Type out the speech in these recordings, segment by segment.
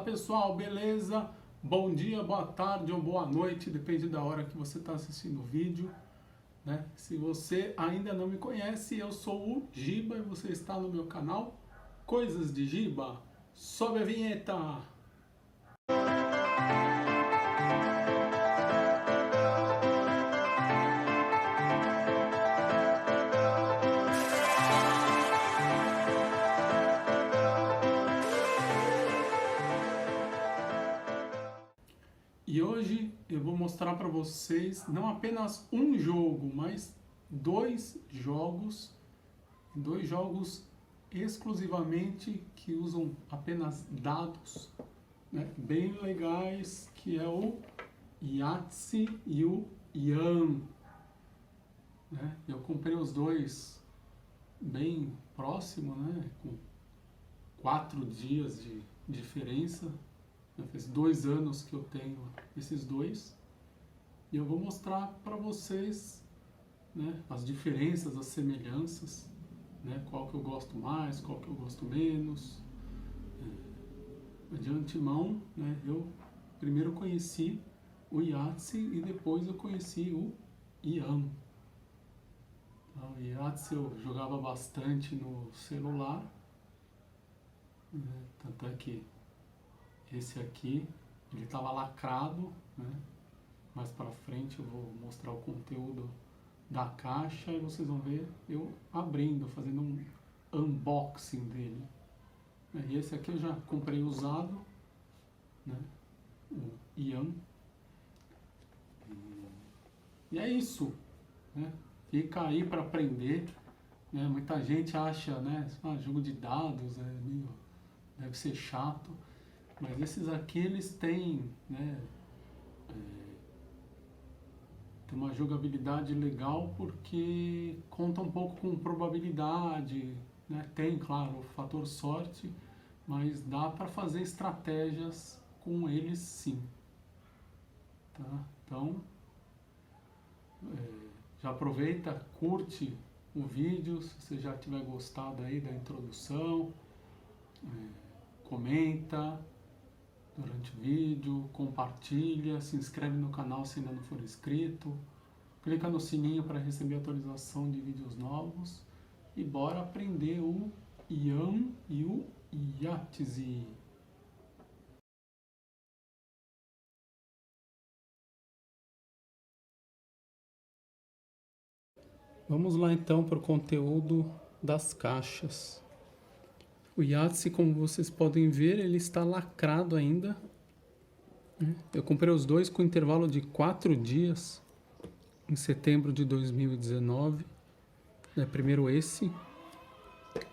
pessoal, beleza? Bom dia, boa tarde ou boa noite, depende da hora que você está assistindo o vídeo, né? Se você ainda não me conhece, eu sou o Giba e você está no meu canal Coisas de Giba. Sobe a vinheta! E hoje eu vou mostrar para vocês não apenas um jogo, mas dois jogos exclusivamente que usam apenas dados, né, bem legais, que é o Yahtzee e o Yan, né? Eu comprei os dois bem próximo, né, com 4 dias de diferença. Faz 2 anos que eu tenho esses dois e eu vou mostrar para vocês, né, as diferenças, as semelhanças, né, qual que eu gosto mais, qual que eu gosto menos. De antemão, né, eu primeiro conheci o Yahtzee e depois eu conheci o Yan. O Yahtzee eu jogava bastante no celular, né, tanto é que esse aqui, ele estava lacrado, né? Mais para frente eu vou mostrar o conteúdo da caixa e vocês vão ver eu abrindo, fazendo um unboxing dele. E esse aqui eu já comprei usado, né? O Yan. E é isso, né? Fica aí para aprender, né? Muita gente acha, né? Jogo de dados deve ser chato. Mas esses aqui, eles têm, né, tem uma jogabilidade legal porque conta um pouco com probabilidade, né? Tem, claro, o fator sorte, mas dá para fazer estratégias com eles sim. Tá? Então, já aproveita, curte o vídeo, se você já tiver gostado aí da introdução, comenta durante o vídeo, compartilha, se inscreve no canal se ainda não for inscrito, clica no sininho para receber atualização de vídeos novos e bora aprender o Yan e o Yahtzee. Vamos lá então para o conteúdo das caixas. O Yahtzee, como vocês podem ver, ele está lacrado ainda. Eu comprei os dois com intervalo de 4 dias, em setembro de 2019. Primeiro esse,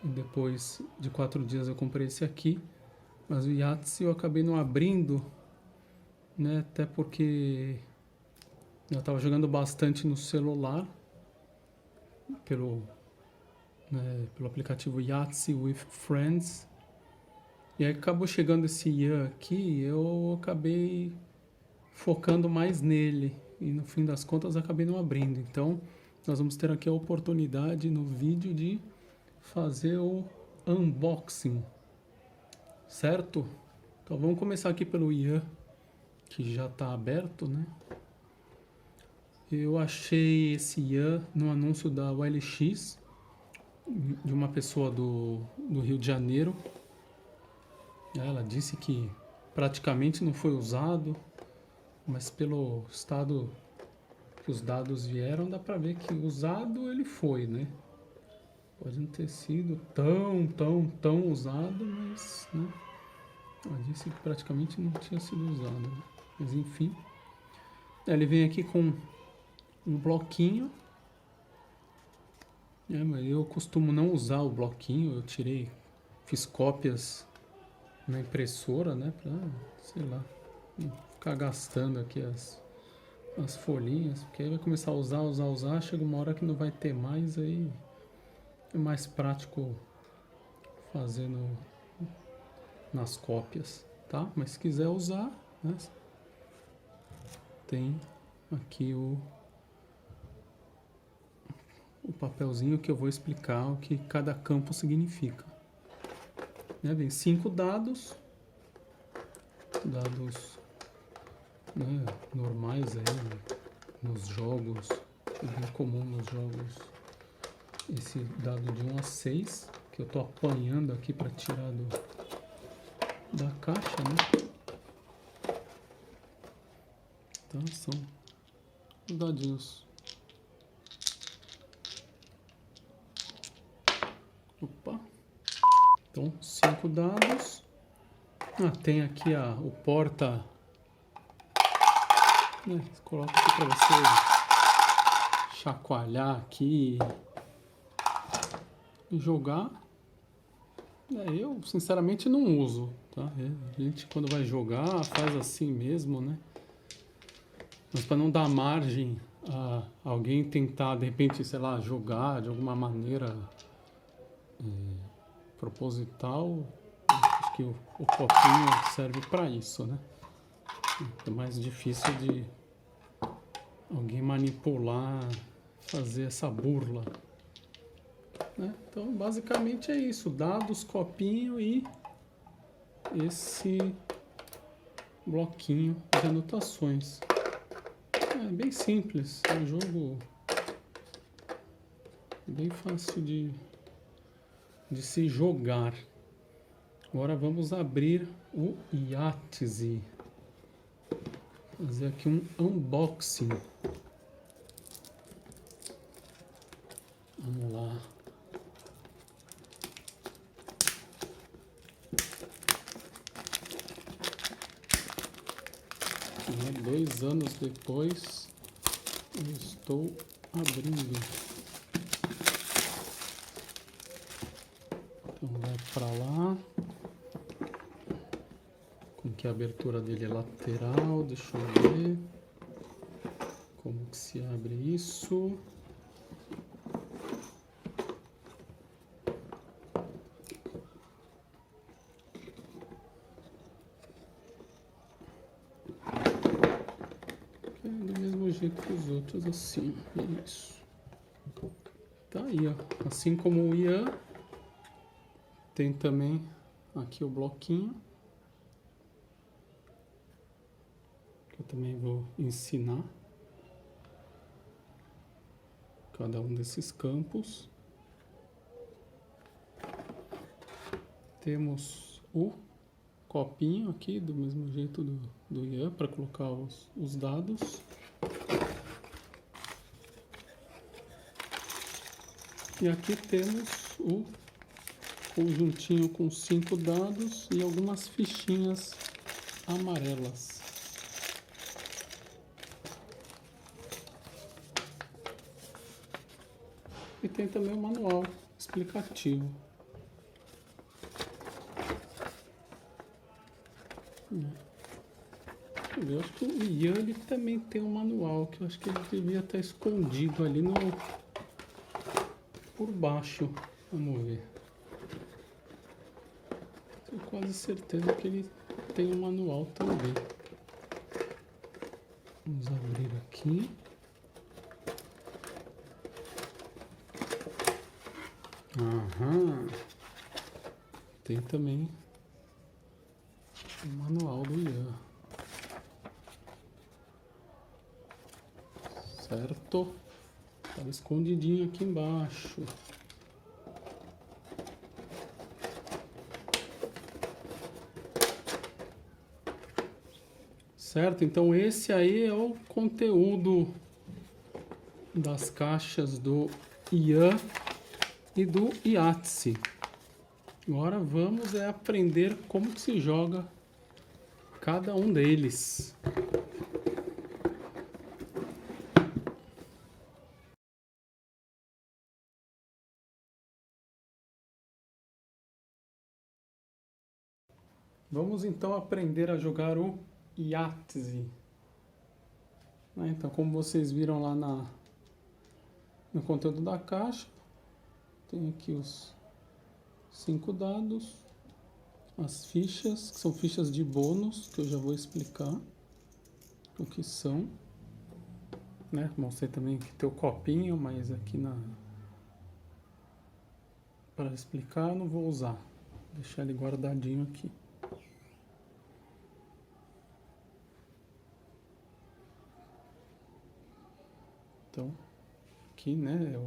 e depois de 4 dias eu comprei esse aqui. Mas o Yahtzee eu acabei não abrindo, né, até porque eu estava jogando bastante no celular, pelo aplicativo Yahtzee with Friends. E aí acabou chegando esse Yan aqui, eu acabei focando mais nele. E no fim das contas acabei não abrindo. Então nós vamos ter aqui a oportunidade no vídeo de fazer o unboxing. Certo? Então vamos começar aqui pelo Yan, que já está aberto, né? Eu achei esse Yan no anúncio da OLX, de uma pessoa do Rio de Janeiro. Ela disse que praticamente não foi usado, mas pelo estado que os dados vieram, dá para ver que usado ele foi, né? Pode não ter sido tão usado, mas, né? Ela disse que praticamente não tinha sido usado, né? Mas enfim. Ele vem aqui com um bloquinho. Mas eu costumo não usar o bloquinho, eu fiz cópias na impressora, né, pra, sei lá, não ficar gastando aqui as folhinhas, porque aí vai começar a usar, chega uma hora que não vai ter mais, aí é mais prático fazer nas cópias, tá? Mas se quiser usar, né, tem aqui o papelzinho que eu vou explicar o que cada campo significa. Vem 5 dados, dados, né, normais aí nos jogos, é bem comum nos jogos esse dado de 1 a 6, que eu tô apanhando aqui para tirar da caixa, né? Então são os dadinhos. Opa! Então 5 dados. Tem aqui o porta, né? Coloca aqui para você chacoalhar aqui e jogar. Eu sinceramente não uso, tá? A gente quando vai jogar faz assim mesmo, né? Mas para não dar margem a alguém tentar de repente, sei lá, jogar de alguma maneira proposital, acho que o copinho serve para isso, né? É mais difícil de alguém manipular, fazer essa burla, né? Então basicamente é isso, dados, copinho e esse bloquinho de anotações. É bem simples, é um jogo bem fácil de se jogar. Agora vamos abrir o Yahtzee. Fazer aqui um unboxing. Vamos lá. E 2 anos depois eu estou abrindo. Então vai para lá. Como que a abertura dele é lateral, deixa eu ver. Como que se abre isso? É do mesmo jeito que os outros, assim. Isso. Tá aí, ó. Assim como o Ian, tem também aqui o bloquinho. Que eu também vou ensinar cada um desses campos. Temos o copinho aqui, do mesmo jeito do Ian, para colocar os dados. E aqui temos o conjuntinho com 5 dados e algumas fichinhas amarelas. E tem também o manual explicativo. Eu acho que o Ian ele também tem um manual, que eu acho que ele devia estar escondido ali por baixo. Vamos ver. Tenho quase certeza que ele tem um manual também. Vamos abrir aqui. Aham. Tem também o manual do Ian. Certo? Estava escondidinho aqui embaixo. Certo? Então esse aí é o conteúdo das caixas do Ian e do Yahtzee. Agora vamos aprender como que se joga cada um deles. Vamos então aprender a jogar o Yahtzee. Então, como vocês viram lá no conteúdo da caixa, tem aqui os 5 dados, as fichas, que são fichas de bônus, que eu já vou explicar o que são. Né? Mostrei também que tem o copinho, mas aqui para explicar eu não vou usar. Vou deixar ele guardadinho aqui. Então, aqui, né,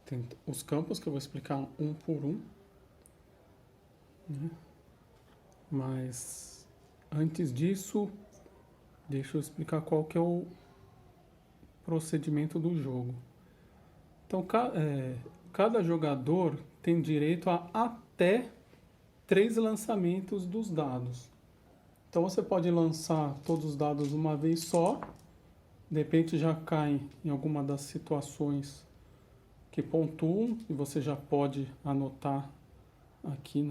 tem os campos que eu vou explicar um por um, né? Mas antes disso, deixa eu explicar qual que é o procedimento do jogo. Então, cada jogador tem direito a até 3 lançamentos dos dados. Então você pode lançar todos os dados uma vez só, de repente já cai em alguma das situações que pontuam e você já pode anotar aqui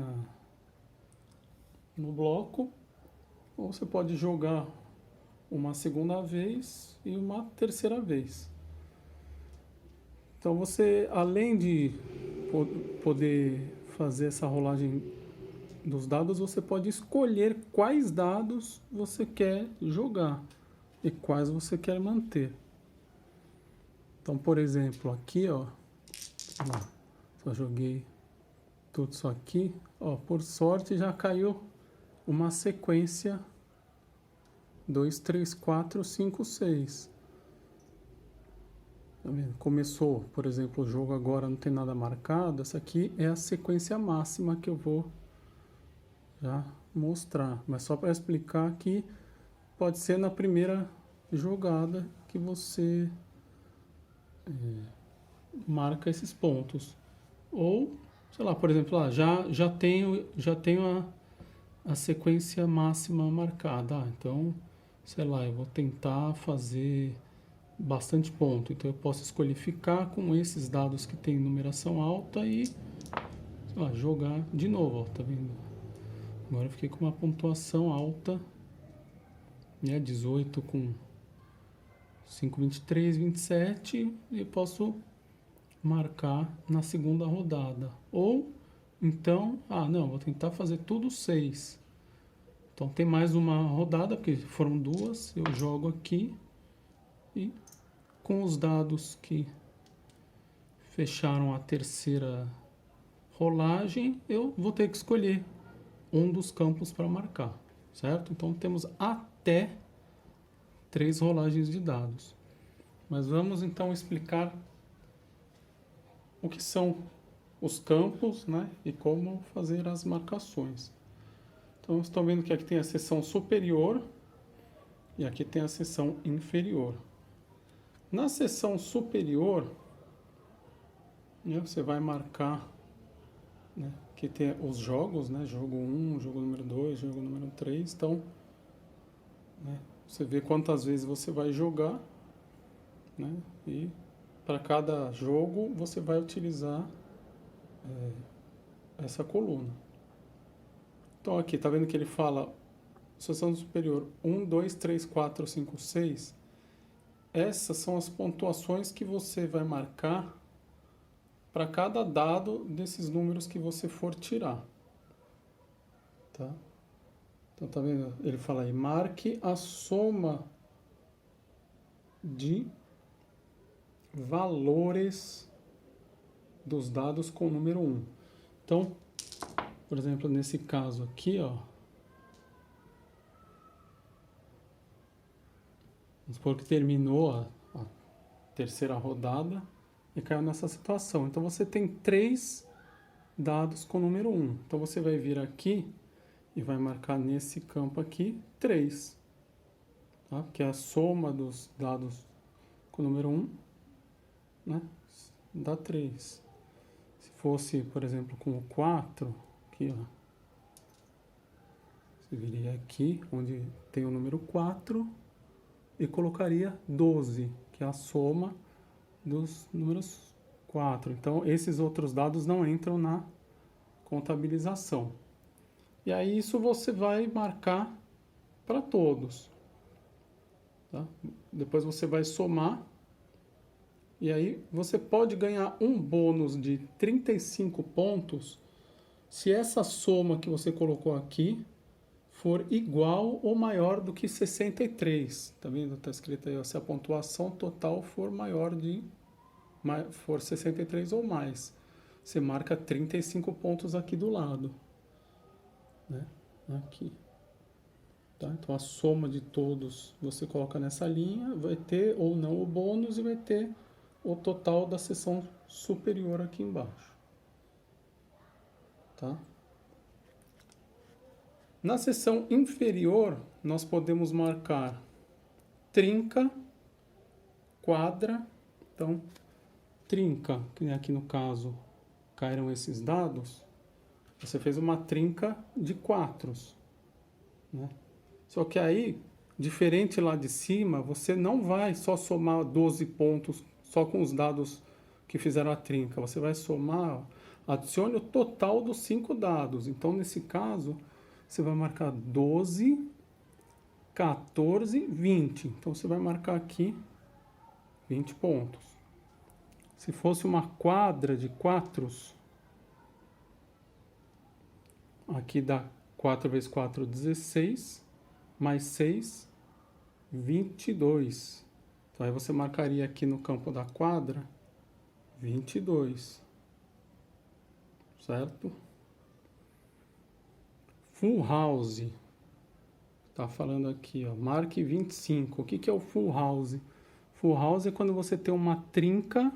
no bloco, ou você pode jogar uma segunda vez e uma terceira vez. Então você, além de poder fazer essa rolagem dos dados, você pode escolher quais dados você quer jogar e quais você quer manter. Então, por exemplo, aqui, ó, só joguei tudo isso aqui, ó, por sorte já caiu uma sequência 2, 3, 4, 5, 6. Começou, por exemplo, o jogo agora não tem nada marcado. Essa aqui é a sequência máxima que eu vou já mostrar, mas só para explicar que pode ser na primeira jogada que você marca esses pontos, ou sei lá, por exemplo, já tenho a sequência máxima marcada, então sei lá, eu vou tentar fazer bastante ponto, então eu posso escolher ficar com esses dados que tem numeração alta e jogar de novo, ó, tá vendo? Agora eu fiquei com uma pontuação alta, né, 18 com 5, 23, 27, e posso marcar na segunda rodada. Ou, então, não, vou tentar fazer tudo 6. Então tem mais uma rodada, porque foram 2, eu jogo aqui e com os dados que fecharam a terceira rolagem, eu vou ter que escolher um dos campos para marcar, certo? Então temos até 3 rolagens de dados. Mas vamos então explicar o que são os campos, né? E como fazer as marcações. Então estão vendo que aqui tem a seção superior e aqui tem a seção inferior. Na seção superior, né, você vai marcar, né, que tem os jogos, né, jogo 1, jogo número 2, jogo número 3, então, né, você vê quantas vezes você vai jogar, né, e para cada jogo você vai utilizar essa coluna. Então aqui, tá vendo que ele fala, seção superior 1, 2, 3, 4, 5, 6, essas são as pontuações que você vai marcar para cada dado desses números que você for tirar. Tá? Então, tá vendo? Ele fala aí, marque a soma de valores dos dados com o número 1. Então, por exemplo, nesse caso aqui, ó, vamos supor que terminou a terceira rodada e caiu nessa situação. Então você tem 3 dados com o número 1. Então você vai vir aqui e vai marcar nesse campo aqui 3. Tá? Que é a soma dos dados com o número 1, né? Dá 3. Se fosse, por exemplo, com o 4, aqui, ó, você viria aqui onde tem o número 4 e colocaria 12, que é a soma dos números 4. Então, esses outros dados não entram na contabilização. E aí, isso você vai marcar para todos. Tá? Depois você vai somar. E aí, você pode ganhar um bônus de 35 pontos se essa soma que você colocou aqui for igual ou maior do que 63. Tá vendo? Está escrito aí, ó, se a pontuação total for for 63 ou mais. Você marca 35 pontos aqui do lado. Né? Aqui. tá? Então a soma de todos você coloca nessa linha, vai ter ou não o bônus e vai ter o total da seção superior aqui embaixo, tá? Na seção inferior, nós podemos marcar trinca, quadra. Então, trinca, que aqui no caso caíram esses dados, você fez uma trinca de quatros, né? Só que aí, diferente lá de cima, você não vai só somar 12 pontos só com os dados que fizeram a trinca. Você vai somar, adicione o total dos 5 dados. Então, nesse caso, você vai marcar 12, 14, 20. Então, você vai marcar aqui 20 pontos. Se fosse uma quadra de quatros, aqui dá 4 vezes 4, 16, mais 6, 22. Então, aí você marcaria aqui no campo da quadra 22. Certo? Full house. Tá falando aqui, ó, marque 25. O que é o full house? Full house é quando você tem uma trinca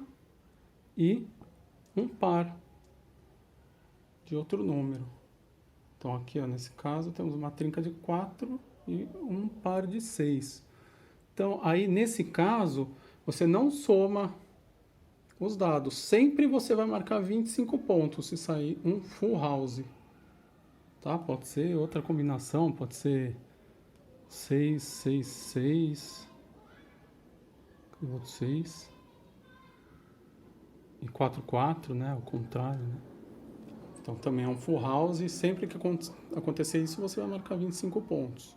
e um par de outro número. Então aqui, ó, nesse caso, temos uma trinca de 4 e um par de 6. Então, aí nesse caso, você não soma os dados. Sempre você vai marcar 25 pontos se sair um full house. Tá? Pode ser outra combinação, pode ser 6, 6, 6. Outro 6. E 4, 4, né? Ao contrário, né? Então também é um full house e sempre que acontecer isso, você vai marcar 25 pontos.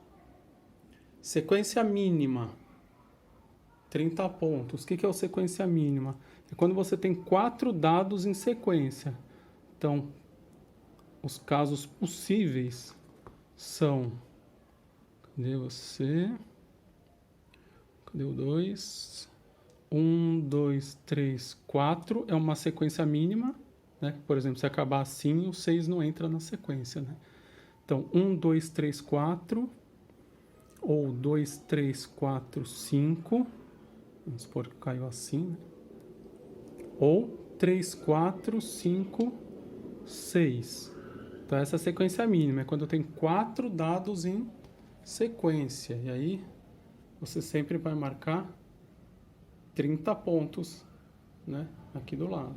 Sequência mínima. 30 pontos. O que é o sequência mínima? É quando você tem 4 dados em sequência. Então, os casos possíveis são... Cadê você? Cadê o 2? 1, 2, 3, 4 é uma sequência mínima, né? Por exemplo, se acabar assim, o 6 não entra na sequência, né? Então, 1, 2, 3, 4, ou 2, 3, 4, 5, vamos supor que caiu assim, né? Ou 3, 4, 5, 6. Então, essa sequência mínima é quando eu tenho 4 dados em sequência. E aí, você sempre vai marcar 30 pontos, né, aqui do lado.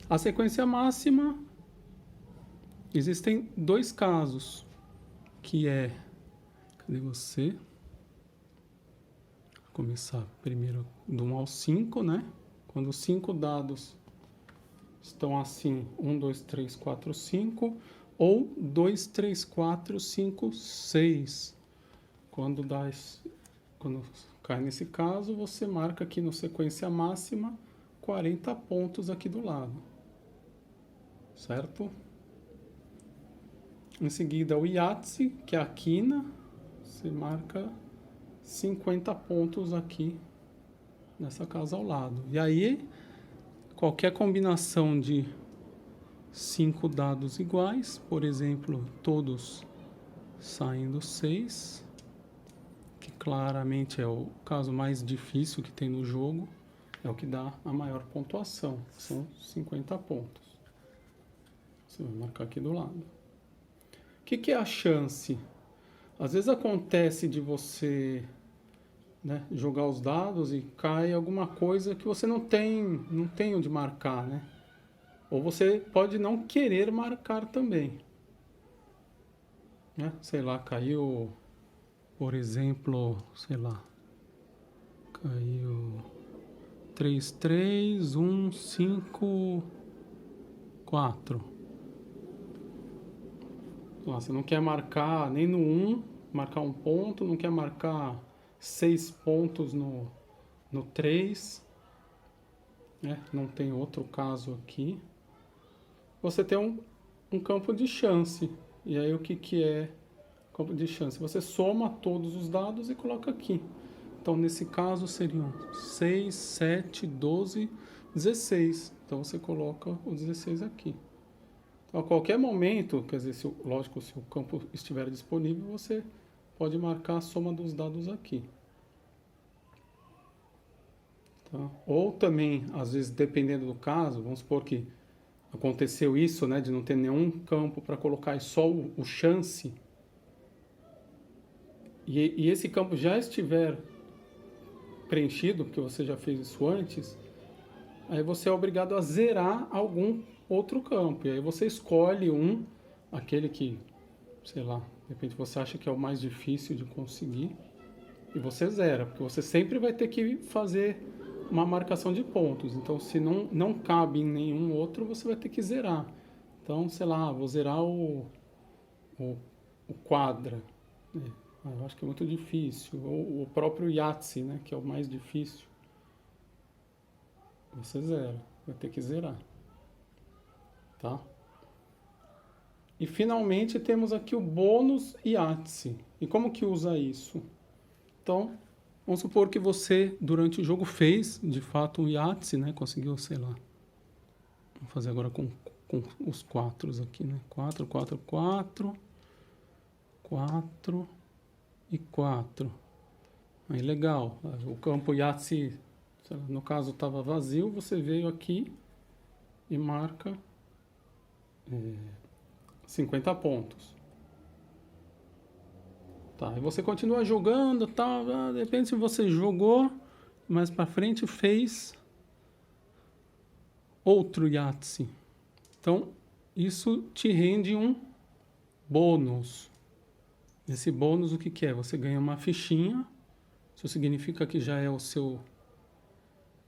A sequência máxima, existem 2 casos, que é, cadê você? Vou começar primeiro do 1 ao 5, né? Quando os 5 dados estão assim, 1, 2, 3, 4, 5, ou 2, 3, 4, 5, 6. Quando cai nesse caso, você marca aqui no sequência máxima 40 pontos aqui do lado. Certo? Em seguida, o Yahtzee, que é a quina, você marca 50 pontos aqui nessa casa ao lado. E aí, qualquer combinação de 5 dados iguais, por exemplo, todos saindo 6, que claramente é o caso mais difícil que tem no jogo, é o que dá a maior pontuação, são 50 pontos. Você vai marcar aqui do lado. O que é a chance? Às vezes acontece de você, né, jogar os dados e cai alguma coisa que você não tem onde marcar, né? Ou você pode não querer marcar também, né? Sei lá, caiu, por exemplo, sei lá, caiu 3, 3, 1, 5, 4. Você não quer marcar nem no 1, marcar um ponto, não quer marcar 6 pontos no 3, né? Não tem outro caso aqui. Você tem um campo de chance. E aí o que é campo de chance? Você soma todos os dados e coloca aqui. Então nesse caso seriam 6, 7, 12, 16. Então você coloca o 16 aqui. Então, a qualquer momento, quer dizer, lógico, se o campo estiver disponível, você pode marcar a soma dos dados aqui. Tá? Ou também, às vezes, dependendo do caso, vamos supor que aconteceu isso, né, de não ter nenhum campo para colocar e só o chance, e esse campo já estiver preenchido, porque você já fez isso antes, aí você é obrigado a zerar algum outro campo. E aí você escolhe aquele que, sei lá, de repente você acha que é o mais difícil de conseguir, e você zera, porque você sempre vai ter que fazer uma marcação de pontos. Então, se não cabe em nenhum outro, você vai ter que zerar. Então, sei lá, vou zerar o quadra. Eu acho que é muito difícil. Ou o próprio Yahtzee, né, que é o mais difícil. Você zera, vai ter que zerar. Tá? E finalmente temos aqui o bônus Yahtzee. E como que usa isso? Então, vamos supor que você, durante o jogo, fez, de fato, um Yahtzee, né? Conseguiu, sei lá. Vamos fazer agora com os 4 aqui, né? 4, 4, 4. 4 e 4. Aí, legal. O campo Yahtzee, no caso, estava vazio. Você veio aqui e marca 50 pontos. Tá, e você continua jogando, tal, depende se você jogou, mais para frente fez outro Yahtzee. Então, isso te rende um bônus. Esse bônus, o que que é? Você ganha uma fichinha, isso significa que já é o seu...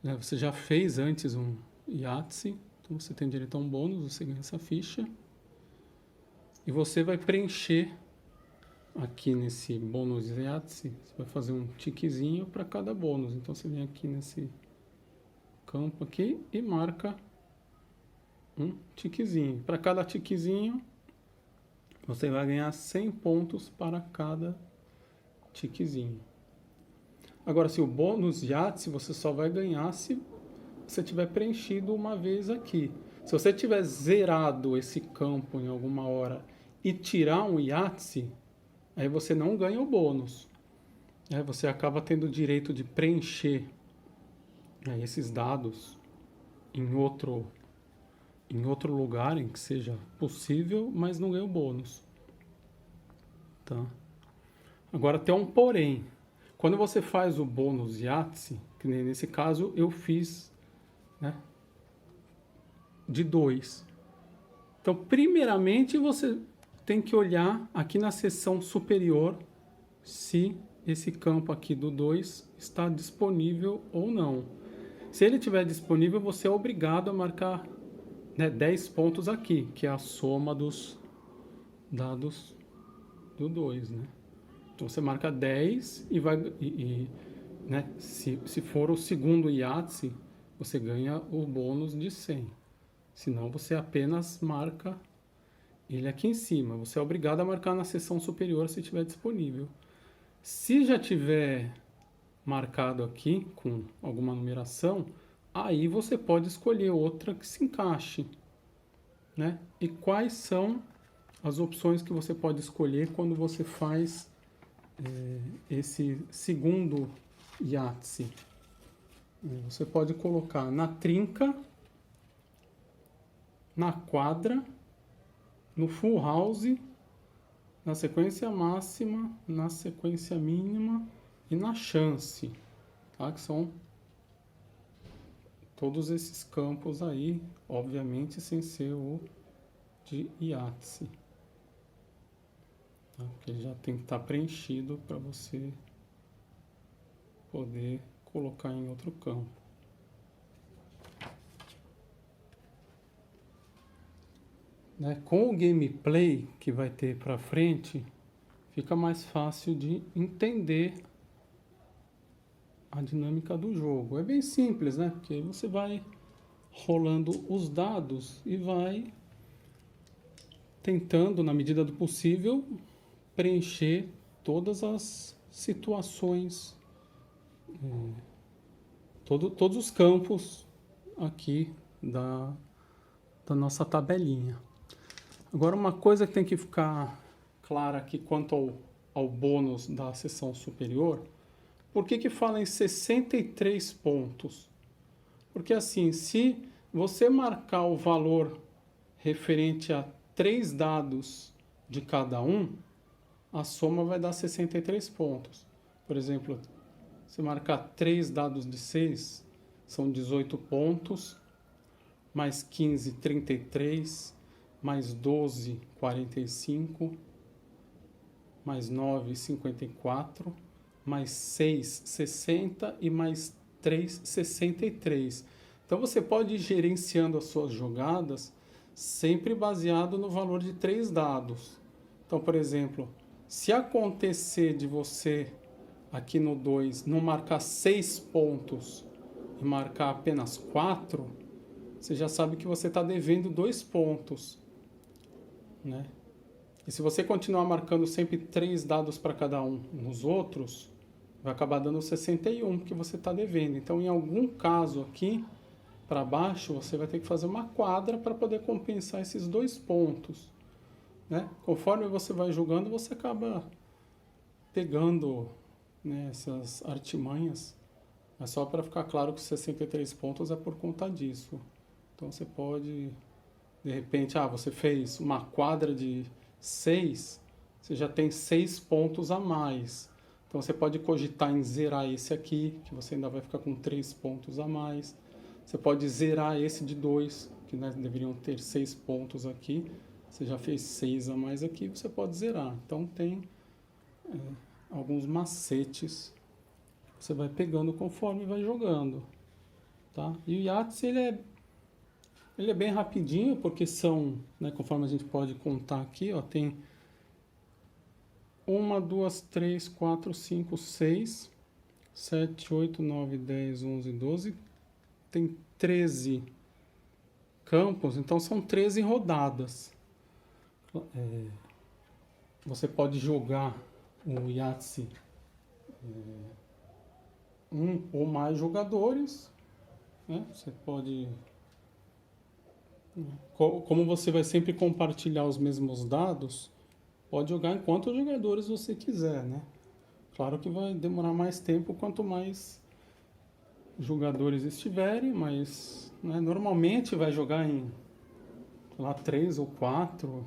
Né, você já fez antes um Yahtzee, então você tem direito a um bônus, você ganha essa ficha. E você vai preencher aqui nesse bônus Yahtzee, você vai fazer um tiquezinho para cada bônus. Então você vem aqui nesse campo aqui e marca um tiquezinho. Para cada tiquezinho, você vai ganhar 100 pontos para cada tiquezinho. Agora, se o bônus Yahtzee, você só vai ganhar se você tiver preenchido uma vez aqui. Se você tiver zerado esse campo em alguma hora e tirar um Yahtzee, aí você não ganha o bônus. Você acaba tendo o direito de preencher esses dados em outro lugar em que seja possível, mas não ganha o bônus. Tá? Agora tem um porém. Quando você faz o bônus Yahtzee, que nem nesse caso eu fiz, né, de 2. Então, primeiramente, você tem que olhar aqui na seção superior se esse campo aqui do 2 está disponível ou não. Se ele estiver disponível, você é obrigado a marcar, né, 10 pontos aqui, que é a soma dos dados do 2, né? Então você marca 10 e vai... né, se for o segundo Yahtzee, você ganha o bônus de 100. Senão você apenas marca ele aqui em cima. Você é obrigado a marcar na seção superior se estiver disponível. Se já tiver marcado aqui com alguma numeração, aí você pode escolher outra que se encaixe, né? E quais são as opções que você pode escolher quando você faz esse segundo Yahtzee? Você pode colocar na trinca, na quadra, no full house, na sequência máxima, na sequência mínima e na chance, tá? Que são todos esses campos aí, obviamente sem ser o de Yahtzee, tá? Porque ele já tem que estar preenchido para você poder colocar em outro campo. Né? Com o gameplay que vai ter para frente, fica mais fácil de entender a dinâmica do jogo. É bem simples, né? Porque aí você vai rolando os dados e vai tentando, na medida do possível, preencher todas as situações, todos os campos aqui da nossa tabelinha. Agora, uma coisa que tem que ficar clara aqui quanto ao bônus da seção superior, por que fala em 63 pontos? Porque assim, se você marcar o valor referente a 3 dados de cada um, a soma vai dar 63 pontos. Por exemplo, se marcar 3 dados de 6, são 18 pontos, mais 15, 33, mais 12, 45, mais 9, 54, mais 6, 60 e mais 3, 63. Então você pode ir gerenciando as suas jogadas sempre baseado no valor de 3 dados. Então, por exemplo, se acontecer de você aqui no 2 não marcar 6 pontos e marcar apenas 4, você já sabe que você está devendo 2 pontos, né? E se você continuar marcando sempre 3 dados para cada um nos outros, vai acabar dando 61 que você está devendo. Então, em algum caso aqui, para baixo, você vai ter que fazer uma quadra para poder compensar esses 2 pontos, né? Conforme você vai jogando, você acaba pegando, né, essas artimanhas. Mas só para ficar claro que 63 pontos é por conta disso. Então você pode, de repente, você fez uma quadra de 6, você já tem 6 pontos a mais. Então você pode cogitar em zerar esse aqui, que você ainda vai ficar com 3 pontos a mais. Você pode zerar esse de 2, que nós deveriam ter 6 pontos aqui. Você já fez 6 a mais aqui, você pode zerar. Então tem alguns macetes que você vai pegando conforme vai jogando, tá? E o Yahtzee, ele é bem rapidinho, porque são, né, conforme a gente pode contar aqui, ó, tem 1, 2, 3, 4, 5, 6, 7, 8, 9, 10, 11, 12. Tem 13 campos, então são 13 rodadas. Você pode jogar o Yahtzee um ou mais jogadores, né? Você pode... Como você vai sempre compartilhar os mesmos dados, pode jogar em quantos jogadores você quiser, né? Claro que vai demorar mais tempo quanto mais jogadores estiverem, mas, né, normalmente vai jogar em, sei lá, 3 ou 4,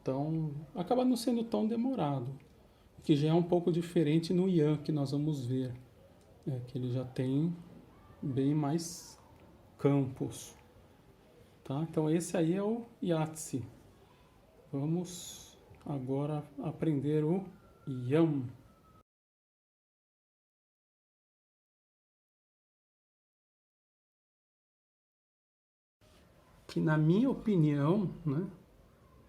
então acaba não sendo tão demorado, o que já é um pouco diferente no Ian, que nós vamos ver, que ele já tem bem mais campos. Tá? Então esse aí é o Yahtzee. Vamos agora aprender o Yam. Que na minha opinião, né,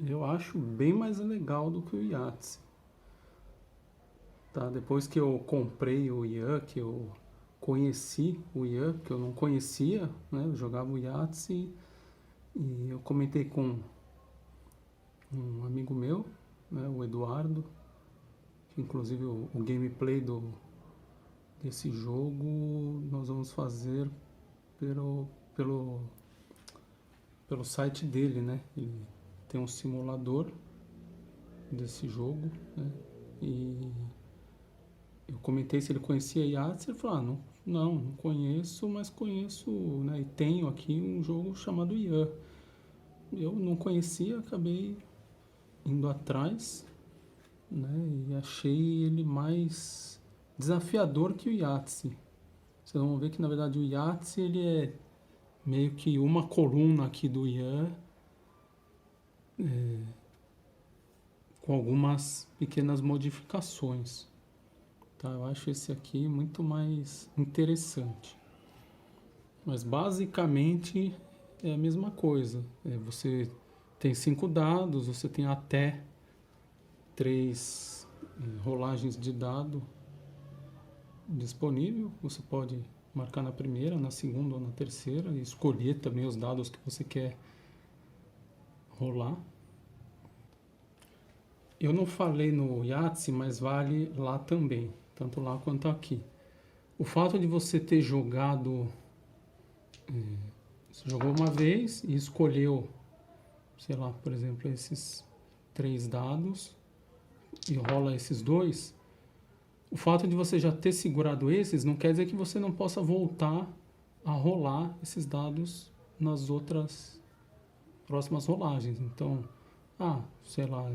eu acho bem mais legal do que o Yahtzee. Tá? Depois que eu comprei o Ian, que eu conheci o Ian, que eu não conhecia, né, eu jogava o Yahtzee. E eu comentei com um amigo meu, né, o Eduardo, que inclusive o gameplay desse jogo nós vamos fazer pelo site dele, né? Ele tem um simulador desse jogo, né? E eu comentei se ele conhecia Yahtzee, ele falou, não conheço, mas conheço, né, e tenho aqui um jogo chamado Ian. Eu não conhecia, acabei indo atrás, né, e achei ele mais desafiador que o Yahtzee. Vocês vão ver que, na verdade, o Yahtzee, ele é meio que uma coluna aqui do Ian, com algumas pequenas modificações. Tá, eu acho esse aqui muito mais interessante. Mas basicamente é a mesma coisa. Você tem 5 dados, você tem até 3 rolagens de dado disponível. Você pode marcar na primeira, na segunda ou na terceira e escolher também os dados que você quer rolar. Eu não falei no Yahtzee, mas vale lá também, tanto lá quanto aqui. O fato de você ter jogado, você jogou uma vez e escolheu, sei lá, por exemplo, esses 3 dados e rola esses 2, o fato de você já ter segurado esses não quer dizer que você não possa voltar a rolar esses dados nas outras próximas rolagens. Então, sei lá,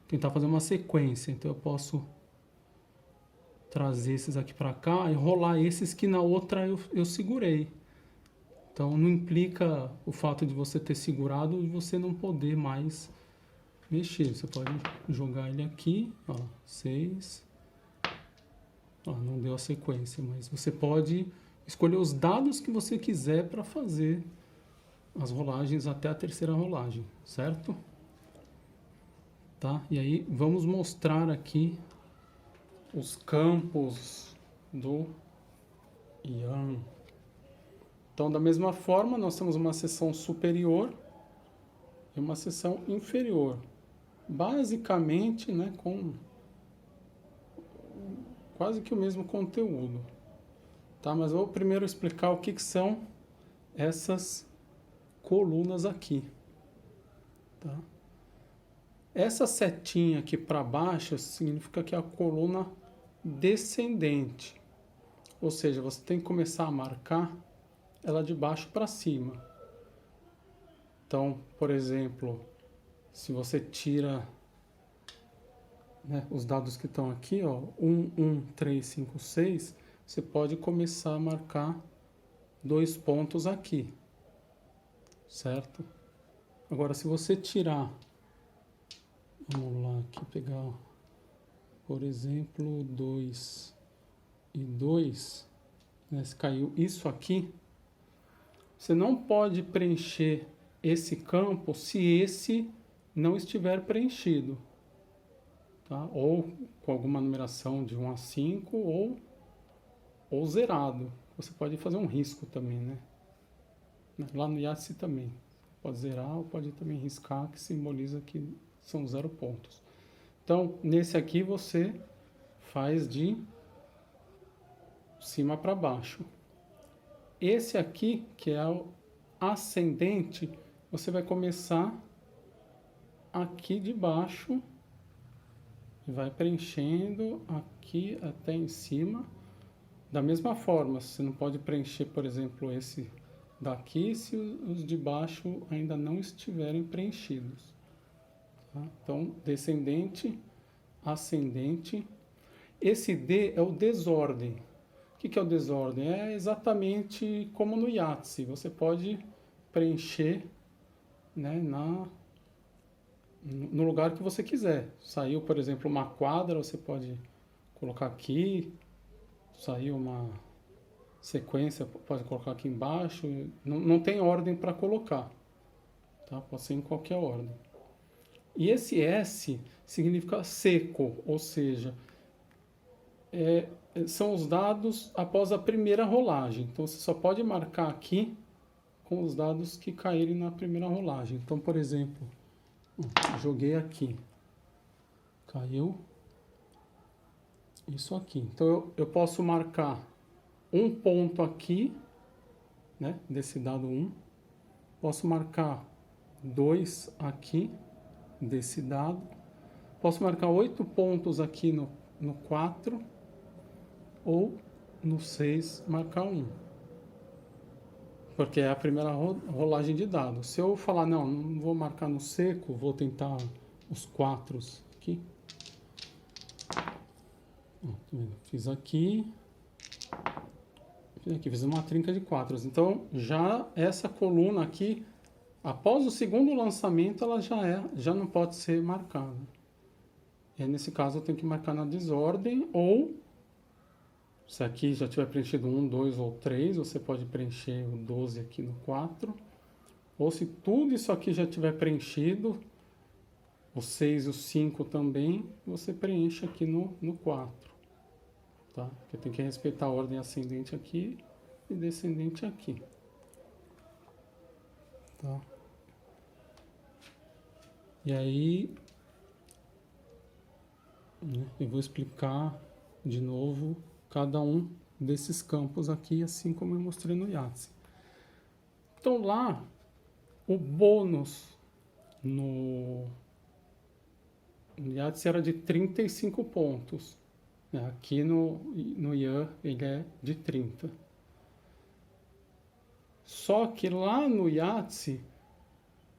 tentar fazer uma sequência. Então eu posso trazer esses aqui para cá e rolar esses que na outra eu segurei. Então não implica o fato de você ter segurado e você não poder mais mexer. Você pode jogar ele aqui, 6. Não deu a sequência, mas você pode escolher os dados que você quiser para fazer as rolagens até a terceira rolagem, certo? Tá? E aí vamos mostrar aqui os campos do Ian. Então, da mesma forma, nós temos uma seção superior e uma seção inferior. Basicamente, né, com quase que o mesmo conteúdo. Tá? Mas eu vou primeiro explicar o que são essas colunas aqui. Tá? Essa setinha aqui para baixo significa que é a coluna descendente. Ou seja, você tem que começar a marcar ela de baixo para cima. Então, por exemplo, se você tira, né, os dados que estão aqui, 1, 1, 3, 5, 6, você pode começar a marcar 2 pontos aqui, certo? Agora, se você tirar, vamos lá aqui pegar, por exemplo, 2 e 2, né, se caiu isso aqui, você não pode preencher esse campo se esse não estiver preenchido. Tá? Ou com alguma numeração de 1 a 5 ou zerado. Você pode fazer um risco também, né? Lá no Yahtzee também. Pode zerar ou pode também riscar, que simboliza que são 0 pontos. Então, nesse aqui você faz de cima para baixo. Esse aqui, que é o ascendente, você vai começar aqui de baixo e vai preenchendo aqui até em cima. Da mesma forma, você não pode preencher, por exemplo, esse daqui se os de baixo ainda não estiverem preenchidos. Tá? Então, descendente, ascendente. Esse D é o desordem. O que é o desordem? É exatamente como no Yahtzee. Você pode preencher, né, no lugar que você quiser. Saiu, por exemplo, uma quadra, você pode colocar aqui. Saiu uma sequência, pode colocar aqui embaixo. Não tem ordem para colocar. Tá? Pode ser em qualquer ordem. E esse S significa seco, ou seja, são os dados após a primeira rolagem. Então, você só pode marcar aqui com os dados que caírem na primeira rolagem. Então, por exemplo, joguei aqui. Caiu isso aqui. Então, eu posso marcar um ponto aqui, né, desse dado 1. Posso marcar 2 aqui, desse dado. Posso marcar 8 pontos aqui no 4. Ou no 6 marcar 1. Porque é a primeira rolagem de dados. Se eu falar, não vou marcar no seco, vou tentar os 4 aqui. Fiz aqui. Fiz uma trinca de 4. Então, já essa coluna aqui, após o segundo lançamento, ela já não pode ser marcada. E nesse caso, eu tenho que marcar na desordem ou... Se aqui já tiver preenchido 1, 2 ou 3, você pode preencher o 12 aqui no 4. Ou se tudo isso aqui já tiver preenchido, o 6 e o 5 também, você preenche aqui no 4. Tá? Porque tem que respeitar a ordem ascendente aqui e descendente aqui. Tá? E aí, né, eu vou explicar de novo cada um desses campos aqui, assim como eu mostrei no Yahtzee. Então lá, o bônus no Yahtzee era de 35 pontos. Aqui no Ian ele é de 30. Só que lá no Yahtzee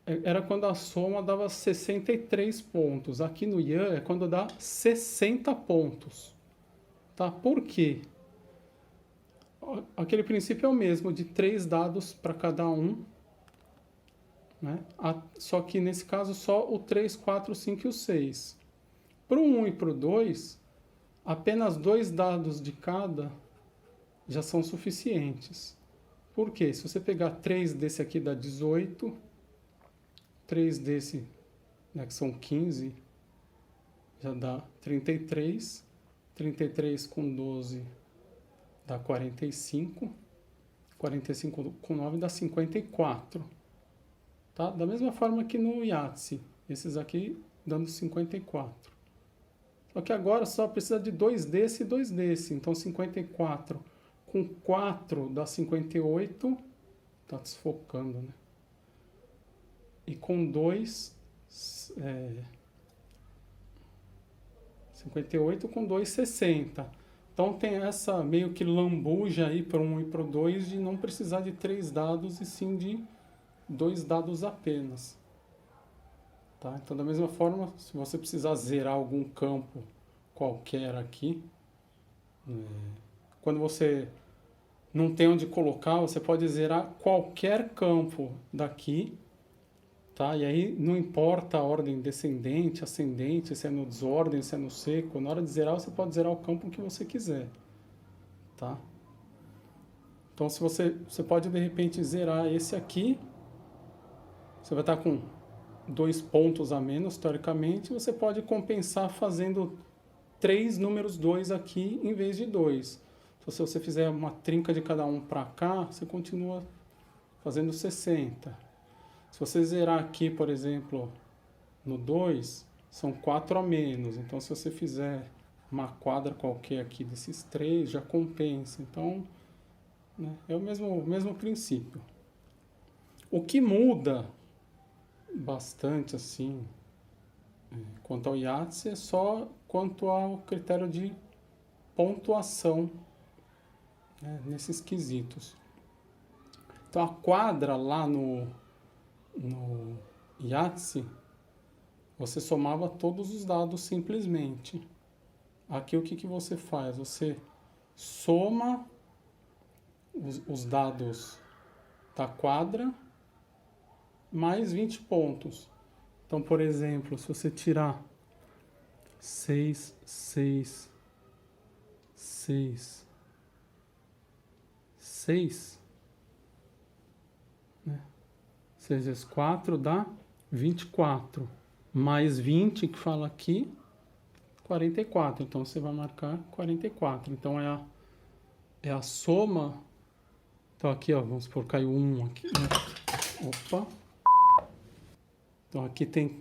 era quando a soma dava 63 pontos. Aqui no Ian é quando dá 60 pontos. Tá? Por quê? Aquele princípio é o mesmo, de 3 dados para cada um. Né? Só que nesse caso só o 3, 4, 5 e o 6. Para o 1 e para o 2, apenas 2 dados de cada já são suficientes. Por quê? Se você pegar 3 desse aqui dá 18, 3 desse, né, que são 15, já dá 33, 33 com 12 dá 45, 45 com 9 dá 54. Tá? Da mesma forma que no Yahtzee, esses aqui dando 54. Só que agora só precisa de 2 desse e 2 desse. Então 54 com 4 dá 58. Tá desfocando, né? E com 2, 58 com 2, 60. Então tem essa meio que lambuja aí para 1 e para o 2 de não precisar de 3 dados e sim de 2 dados apenas. Tá? Então, da mesma forma, se você precisar zerar algum campo qualquer aqui, quando você não tem onde colocar, você pode zerar qualquer campo daqui, tá? E aí não importa a ordem descendente, ascendente, se é no desordem, se é no seco, na hora de zerar você pode zerar o campo que você quiser, tá? Então, se você pode de repente zerar esse aqui, você vai estar com 2 pontos a menos, teoricamente, você pode compensar fazendo 3 números 2 aqui em vez de 2. Então, se você fizer uma trinca de cada um para cá, você continua fazendo 60. Se você zerar aqui, por exemplo, no 2, são 4 a menos. Então, se você fizer uma quadra qualquer aqui desses 3, já compensa. Então, né, é o mesmo princípio. O que muda bastante assim quanto ao Yahtzee é só quanto ao critério de pontuação, né, nesses quesitos. Então a quadra lá no Yahtzee você somava todos os dados simplesmente. Aqui o que você faz? Você soma os dados da quadra mais 20 pontos. Então, por exemplo, se você tirar 6, 6, 6, 6, né? 6 vezes 4 dá 24. Mais 20, que fala aqui, 44. Então, você vai marcar 44. Então, é a soma. Então, aqui, ó, vamos supor, caiu 1 aqui, né? Opa! Então, aqui tem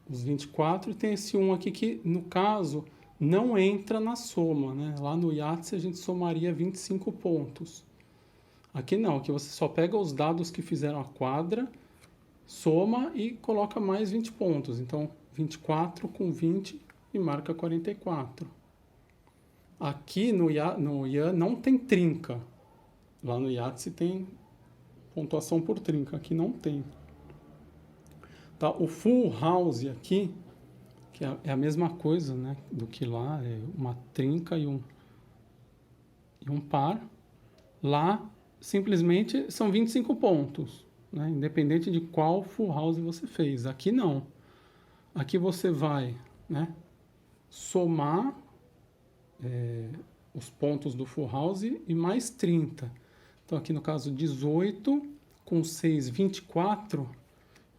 os 24 e tem esse 1 aqui que, no caso, não entra na soma, né? Lá no Yahtzee a gente somaria 25 pontos. Aqui não, aqui você só pega os dados que fizeram a quadra, soma e coloca mais 20 pontos. Então, 24 com 20 e marca 44. Aqui no Ian não tem trinca. Lá no Yahtzee tem pontuação por trinca, aqui não tem. Tá? O full house aqui, que é a mesma coisa, né, do que lá, é uma trinca e um par. Lá, simplesmente, são 25 pontos, né, independente de qual full house você fez. Aqui não. Aqui você vai, né, somar os pontos do full house e mais 30. Então, aqui no caso, 18 com 6, 24.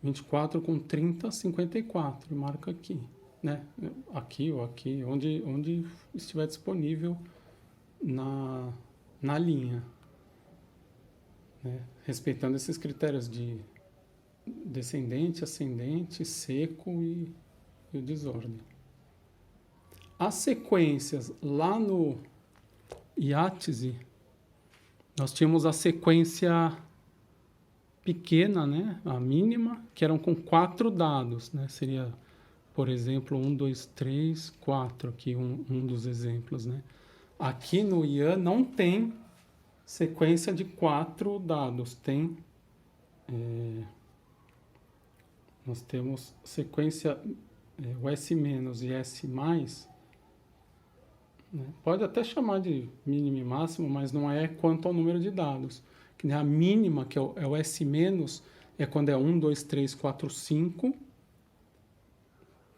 24 com 30, 54. Marca aqui, né? Aqui ou aqui, onde estiver disponível na linha. Né? Respeitando esses critérios de descendente, ascendente, seco e o desordem. As sequências lá no Yahtzee, nós tínhamos a sequência pequena, né? A mínima, que eram com 4 dados, né? Seria, por exemplo, 1, 2, 3, 4, aqui um dos exemplos, né? Aqui no Ian não tem sequência de 4 dados, tem... nós temos sequência o S- e S+, né? Pode até chamar de mínimo e máximo, mas não é quanto ao número de dados. Que nem a mínima, que é o S-, é quando é 1, 2, 3, 4, 5.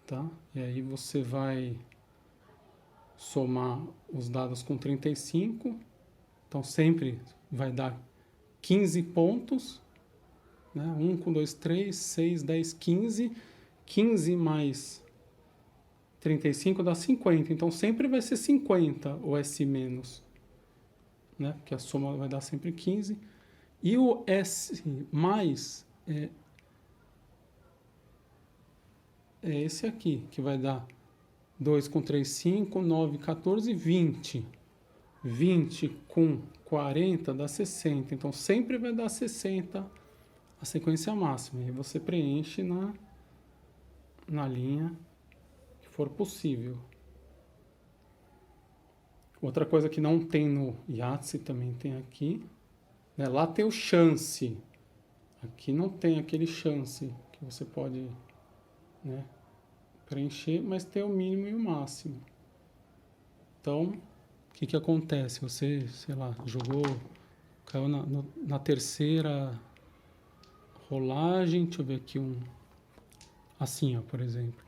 Tá? E aí você vai somar os dados com 35. Então sempre vai dar 15 pontos. Né? 1 com 2, 3, 6, 10, 15. 15 mais 35 dá 50. Então sempre vai ser 50 o S-, né? Porque a soma vai dar sempre 15. E o S mais é esse aqui, que vai dar 2 com 3, 5, 9, 14, 20. 20 com 40 dá 60. Então sempre vai dar 60 a sequência máxima. E você preenche na linha que for possível. Outra coisa que não tem no Yahtzee, também tem aqui. Né? Lá tem o chance. Aqui não tem aquele chance que você pode, né, preencher, mas tem o mínimo e o máximo. Então, o que acontece? Você, sei lá, caiu na terceira rolagem, deixa eu ver aqui assim, ó, por exemplo.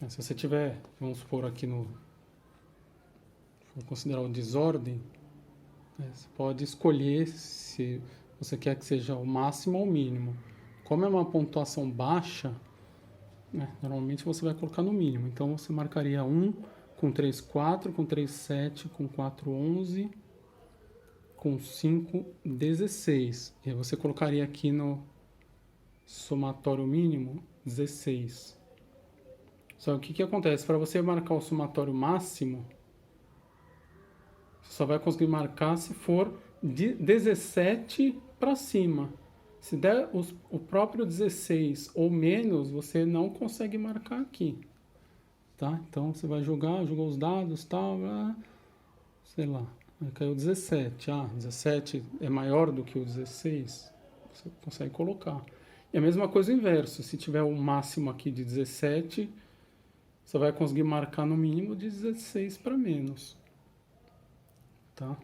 Se você tiver, vamos supor aqui vou considerar o desordem, você pode escolher se você quer que seja o máximo ou o mínimo. Como é uma pontuação baixa, né, normalmente você vai colocar no mínimo. Então você marcaria 1 com 3, 4, com 3, 7, com 4, 11, com 5, 16. E aí você colocaria aqui no somatório mínimo 16. Só que o que acontece? Para você marcar o somatório máximo, você só vai conseguir marcar se for de 17 para cima. Se der o próprio 16 ou menos, você não consegue marcar aqui. Tá? Então você vai jogou os dados, tal, sei lá, caiu 17. 17 é maior do que o 16, você consegue colocar. E a mesma coisa o inverso, se tiver o máximo aqui de 17, você vai conseguir marcar no mínimo de 16 para menos. Tá?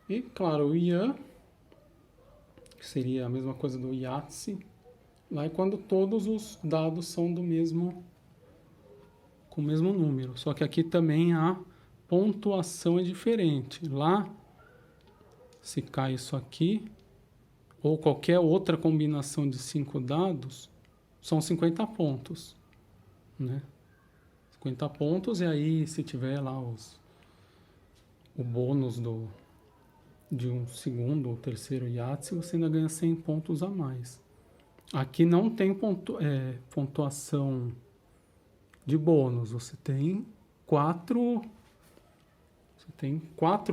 E, claro, o Ian, que seria a mesma coisa do Yahtzee, lá é quando todos os dados são com o mesmo número. Só que aqui também a pontuação é diferente. Lá, se cai isso aqui, ou qualquer outra combinação de 5 dados, são 50 pontos. Né? 50 pontos, e aí se tiver lá o bônus de um segundo ou terceiro Yahtzee, você ainda ganha 100 pontos a mais. Aqui não tem pontuação de bônus, você tem 4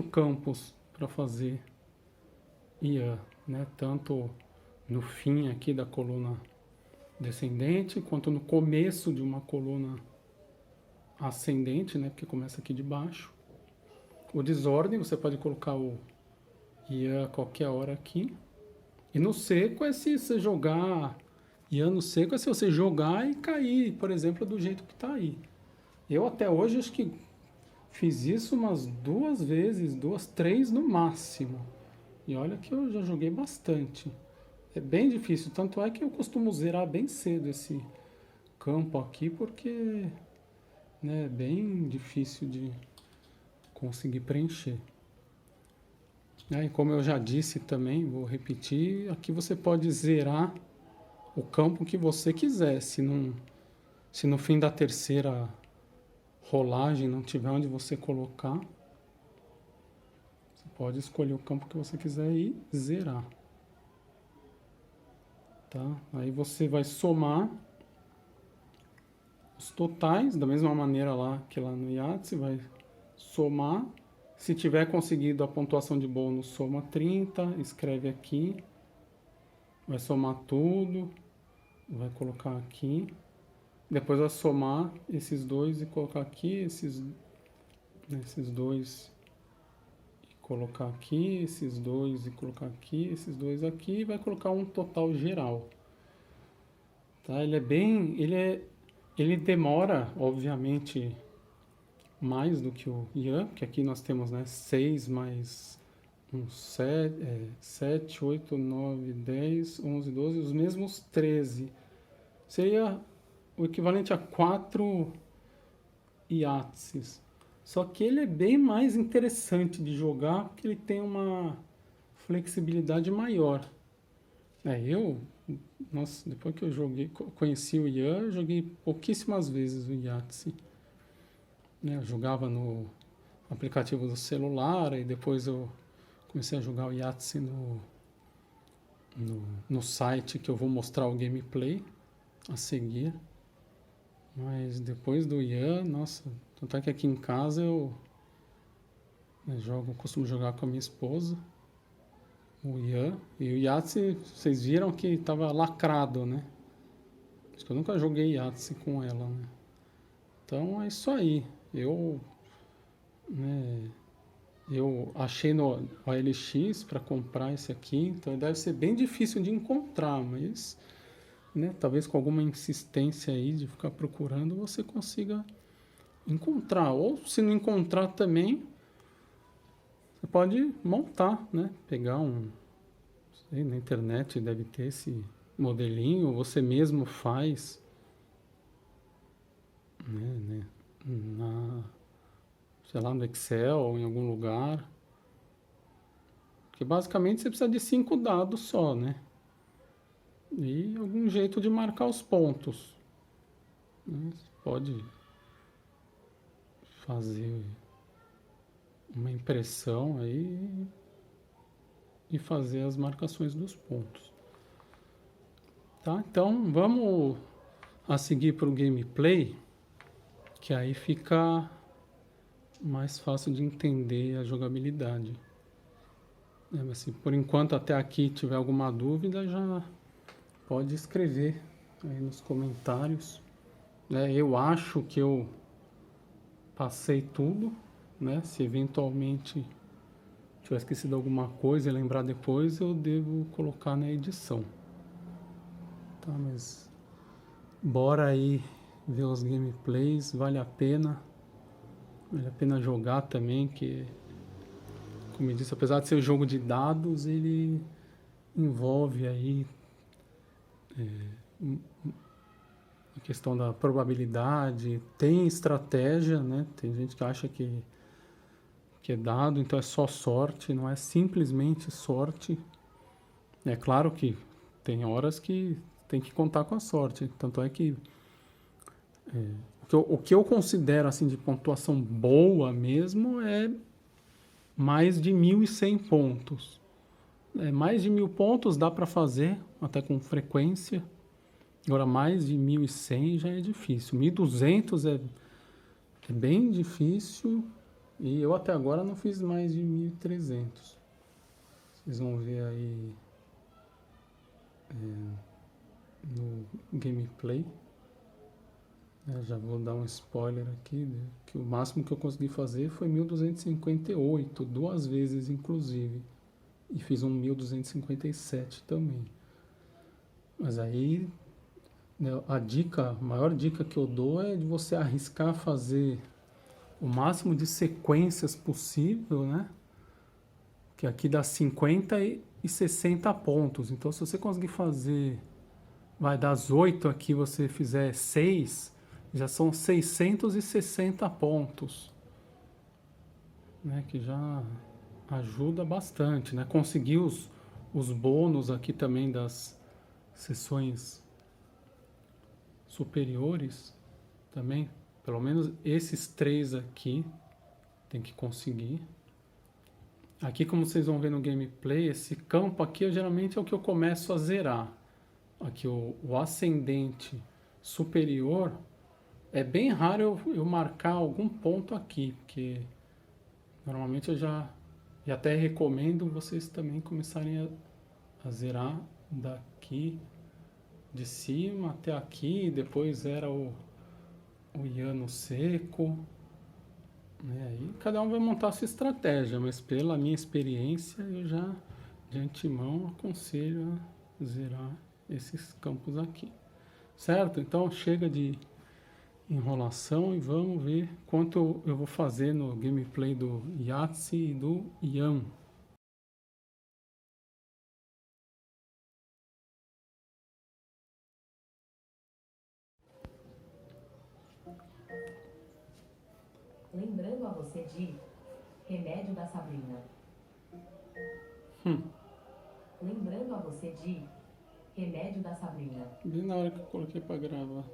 campos para fazer Ian, né? Tanto no fim aqui da coluna descendente, quanto no começo de uma coluna ascendente, né? Porque começa aqui de baixo. O desordem, você pode colocar o Ian a qualquer hora aqui. E no seco é se você jogar... Ian no seco é se você jogar e cair, por exemplo, do jeito que está aí. Eu até hoje acho que fiz isso umas 2 vezes, 2, 3 no máximo. E olha que eu já joguei bastante. É bem difícil, tanto é que eu costumo zerar bem cedo esse campo aqui, porque, né, é bem difícil de conseguir preencher. E como eu já disse também, vou repetir, aqui você pode zerar o campo que você quiser. Se no fim da terceira rolagem não tiver onde você colocar, você pode escolher o campo que você quiser e zerar. Tá? Aí você vai somar os totais, da mesma maneira lá que lá no Yahtzee, vai somar Se tiver conseguido a pontuação de bônus, soma 30, escreve aqui, vai somar tudo, vai colocar aqui, depois vai somar esses dois e colocar aqui, esses dois e colocar aqui, esses dois e colocar aqui, esses dois aqui, e vai colocar um total geral. Tá? Ele demora, obviamente, mais do que o Ian, que aqui nós temos, né, 6 mais 7, 8, 9, 10, 11, 12, os mesmos 13. Seria o equivalente a 4 Yahtzees. Só que ele é bem mais interessante de jogar, porque ele tem uma flexibilidade maior. Nossa, depois que eu conheci o Ian, eu joguei pouquíssimas vezes o Yahtzee. Eu jogava no aplicativo do celular, e depois eu comecei a jogar o Yahtzee no site, que eu vou mostrar o gameplay a seguir. Mas depois do Ian, nossa, tanto é que aqui em casa eu costumo jogar com a minha esposa o Ian, e o Yahtzee, vocês viram que estava lacrado, né? Acho que eu nunca joguei Yahtzee com ela, né? Então é isso aí. Eu achei no OLX para comprar esse aqui, então deve ser bem difícil de encontrar, mas talvez com alguma insistência aí de ficar procurando você consiga encontrar. Ou se não encontrar também, você pode montar, né? Pegar na internet deve ter esse modelinho, você mesmo faz, sei lá, no Excel ou em algum lugar. Porque basicamente você precisa de 5 dados só, né? E algum jeito de marcar os pontos. Você pode fazer uma impressão aí e fazer as marcações dos pontos. Tá? Então vamos a seguir para o gameplay, que aí fica mais fácil de entender a jogabilidade. Mas se por enquanto até aqui tiver alguma dúvida, já pode escrever aí nos comentários. Eu acho que eu passei tudo, né? Se eventualmente tiver esquecido alguma coisa e lembrar depois, eu devo colocar na edição. Tá, mas bora aí ver os gameplays, vale a pena jogar também, que, como eu disse, apesar de ser um jogo de dados, ele envolve aí a questão da probabilidade, tem estratégia, né? Tem gente que acha que é dado, então é só sorte, não é simplesmente sorte. É claro que tem horas que tem que contar com a sorte, tanto é que o que eu considero assim de pontuação boa mesmo é mais de 1.100 pontos. Mais de 1.000 pontos dá para fazer, até com frequência. Agora, mais de 1.100 já é difícil. 1.200 é bem difícil. E eu até agora não fiz mais de 1.300. Vocês vão ver aí no gameplay. Já vou dar um spoiler aqui, né, que o máximo que eu consegui fazer foi 1.258, 2 vezes inclusive. E fiz um 1.257 também. Mas aí, né, a maior dica que eu dou é de você arriscar fazer o máximo de sequências possível, né? Que aqui dá 50 e 60 pontos. Então, se você conseguir fazer, das 8 aqui, você fizer 6, já são 660 pontos, né? Que já ajuda bastante, né? Conseguir os bônus aqui também das sessões superiores também. Pelo menos esses 3 aqui tem que conseguir. Aqui, como vocês vão ver no gameplay, esse campo aqui geralmente é o que eu começo a zerar. Aqui o ascendente superior, é bem raro eu marcar algum ponto aqui, porque Normalmente eu já... E até recomendo vocês também começarem a zerar daqui de cima até aqui, depois era o Iano seco, né? Aí cada um vai montar a sua estratégia, mas pela minha experiência eu já de antemão aconselho a zerar esses campos aqui, certo? Então chega de enrolação e vamos ver quanto eu vou fazer no gameplay do Yahtzee e do Ian. Lembrando a você de Remédio da Sabrina. Lembrando a você de Remédio da Sabrina. Bem na hora que eu coloquei para gravar.